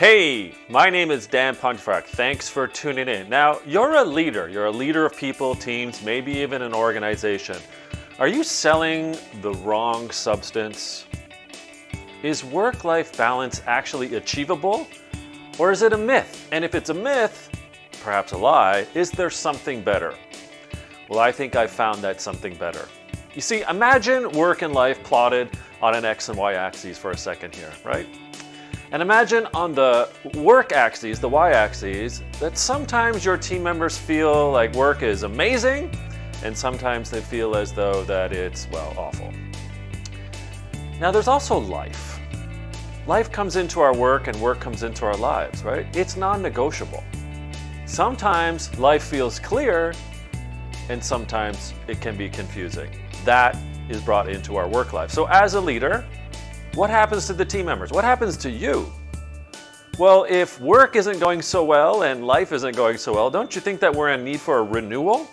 Hey, my name is Dan Pontefract. Thanks for tuning in. Now, you're a leader. You're a leader of people, teams, maybe even an organization. Are you selling the wrong substance? Is work-life balance actually achievable? Or is it a myth? And if it's a myth, perhaps a lie, is there something better? Well, I think I found that something better. You see, imagine work and life plotted on an X and Y axis for a second here, right? And imagine on the work axis, the Y-axis, that sometimes your team members feel like work is amazing, and sometimes they feel as though that it's, well, awful. Now there's also life. Life comes into our work and work comes into our lives, right? It's non-negotiable. Sometimes life feels clear, and sometimes it can be confusing. That is brought into our work life. So as a leader, what happens to the team members? What happens to you? Well, if work isn't going so well and life isn't going so well, don't you think that we're in need for a renewal?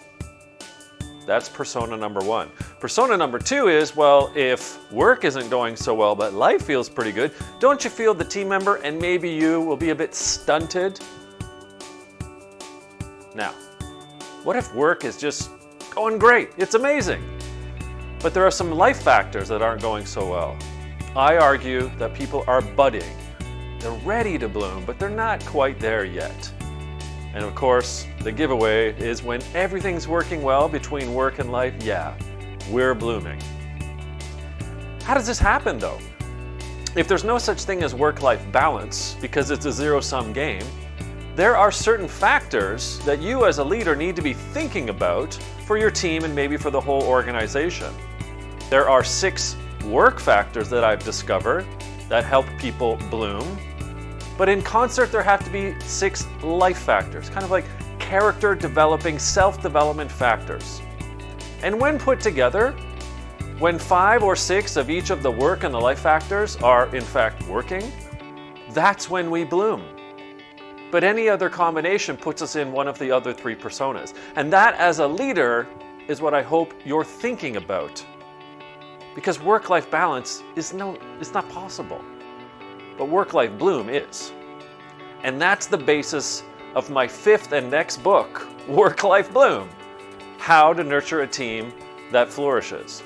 That's persona number one. Persona number two is, well, if work isn't going so well but life feels pretty good, don't you feel the team member and maybe you will be a bit stunted? Now, what if work is just going great? It's amazing. But there are some life factors that aren't going so well. I argue that people are budding. They're ready to bloom, but they're not quite there yet. And of course, the giveaway is when everything's working well between work and life, yeah, we're blooming. How does this happen though? If there's no such thing as work-life balance, because it's a zero-sum game, there are certain factors that you as a leader need to be thinking about for your team and maybe for the whole organization. There are 6 work factors that I've discovered that help people bloom. But in concert, there have to be 6 life factors, kind of like character developing, self-development factors. And when put together, when 5 or 6 of each of the work and the life factors are in fact working, that's when we bloom. But any other combination puts us in one of the other 3 personas. And that, as a leader, is what I hope you're thinking about. Because work-life balance is not possible. But work-life bloom is. And that's the basis of my 5th and next book, Work-Life Bloom: How to Nurture a Team That Flourishes.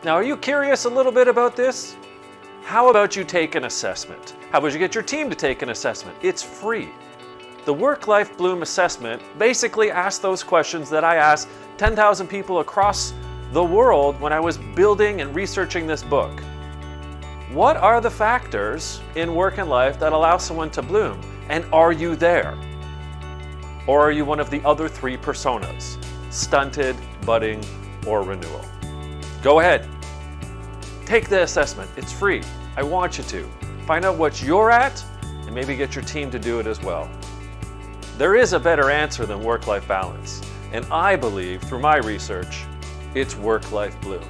Now, are you curious a little bit about this? How about you take an assessment? How about you get your team to take an assessment? It's free. The Work-Life Bloom assessment basically asks those questions that I asked 10,000 people across the world when I was building and researching this book. What are the factors in work and life that allow someone to bloom? And are you there? Or are you one of the other 3 personas? Stunted, budding, or renewal? Go ahead. Take the assessment. It's free. I want you to. Find out what you're at and maybe get your team to do it as well. There is a better answer than work-life balance. And I believe, through my research, it's work-life bloom.